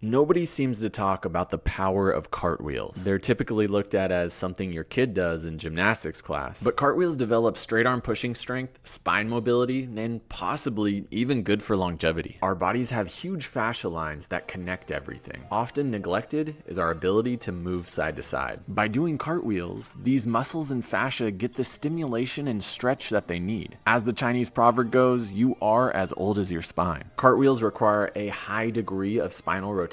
Nobody seems to talk about the power of cartwheels. They're typically looked at as something your kid does in gymnastics class. But cartwheels develop straight arm pushing strength, spine mobility, and possibly even good for longevity. Our bodies have huge fascia lines that connect everything. Often neglected is our ability to move side to side. By doing cartwheels, these muscles and fascia get the stimulation and stretch that they need. As the Chinese proverb goes, you are as old as your spine. Cartwheels require a high degree of spinal rotation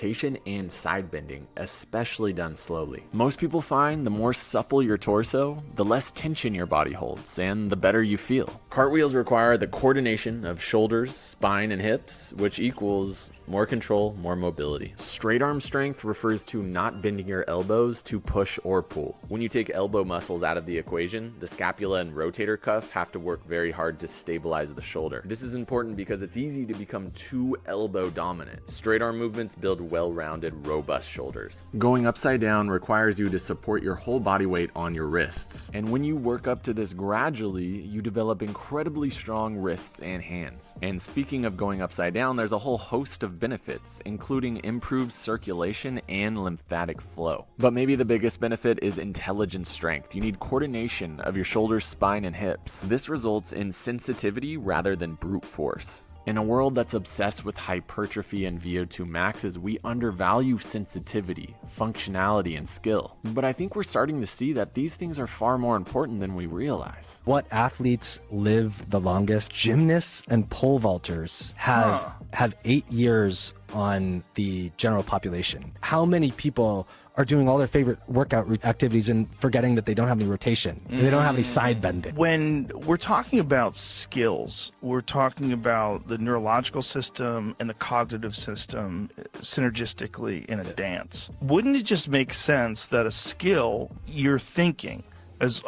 and side bending, especially done slowly. Most people find the more supple your torso, the less tension your body holds, and the better you feel. Cartwheels require the coordination of shoulders, spine, and hips, which equals more control, more mobility. Straight arm strength refers to not bending your elbows to push or pull. When you take elbow muscles out of the equation, the scapula and rotator cuff have to work very hard to stabilize the shoulder. This is important because it's easy to become too elbow dominant. Straight arm movements build well-rounded, robust shoulders. Going upside down requires you to support your whole body weight on your wrists. And when you work up to this gradually, you develop incredibly strong wrists and hands. And speaking of going upside down, there's a whole host of benefits, including improved circulation and lymphatic flow. But maybe the biggest benefit is intelligent strength. You need coordination of your shoulders, spine, and hips. This results in sensitivity rather than brute force. In a world that's obsessed with hypertrophy and VO2 maxes, we undervalue sensitivity, functionality, and skill. But I think we're starting to see that these things are far more important than we realize. What athletes live the longest? Gymnasts and pole vaulters have 8 years on the general population. How many people are doing all their favorite workout activities and forgetting that they don't have any rotation, they don't have any side bending? When we're talking about skills, we're talking about the neurological system and the cognitive system synergistically in a dance. Wouldn't it just make sense that a skill, you're thinking as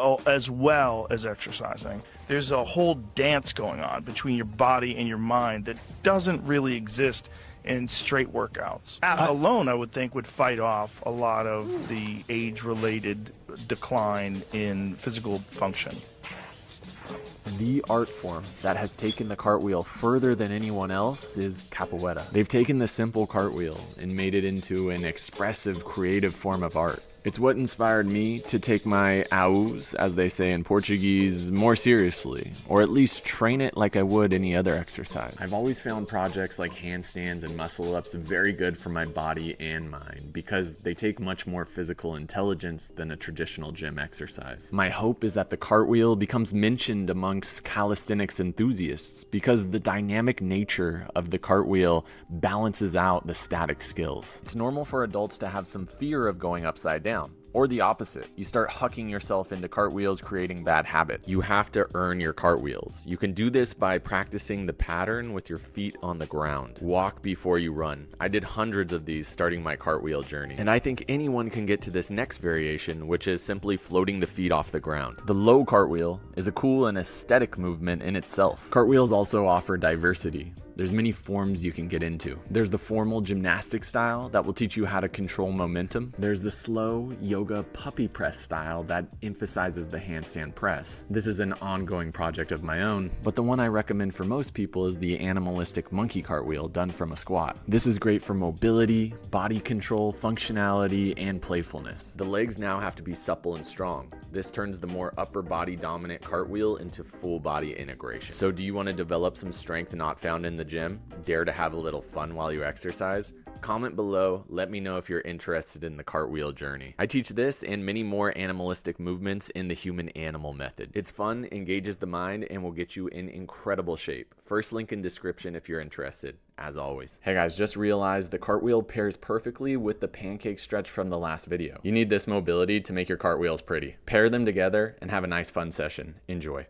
well as exercising? There's a whole dance going on between your body and your mind that doesn't really exist in straight workouts. That alone, I would think, would fight off a lot of the age-related decline in physical function. The art form that has taken the cartwheel further than anyone else is Capoeira. They've taken the simple cartwheel and made it into an expressive, creative form of art. It's what inspired me to take my aos, as they say in Portuguese, more seriously, or at least train it like I would any other exercise. I've always found projects like handstands and muscle-ups very good for my body and mind because they take much more physical intelligence than a traditional gym exercise. My hope is that the cartwheel becomes mentioned amongst calisthenics enthusiasts because the dynamic nature of the cartwheel balances out the static skills. It's normal for adults to have some fear of going upside down. Or the opposite, you start hucking yourself into cartwheels, creating bad habits. You have to earn your cartwheels. You can do this by practicing the pattern with your feet on the ground. Walk before you run. I did hundreds of these starting my cartwheel journey. And I think anyone can get to this next variation, which is simply floating the feet off the ground. The low cartwheel is a cool and aesthetic movement in itself. Cartwheels also offer diversity. There's many forms you can get into. There's the formal gymnastic style that will teach you how to control momentum. There's the slow yoga puppy press style that emphasizes the handstand press. This is an ongoing project of my own, but the one I recommend for most people is the animalistic monkey cartwheel done from a squat. This is great for mobility, body control, functionality, and playfulness. The legs now have to be supple and strong. This turns the more upper body dominant cartwheel into full body integration. So do you want to develop some strength not found in the gym? Dare to have a little fun while you exercise? Comment below, let me know if you're interested in the cartwheel journey. I teach this and many more animalistic movements in the human animal method. It's fun, engages the mind, and will get you in incredible shape. First link in description if you're interested, as always. Hey guys, just realized the cartwheel pairs perfectly with the pancake stretch from the last video. You need this mobility to make your cartwheels pretty. Pair them together and have a nice fun session. Enjoy.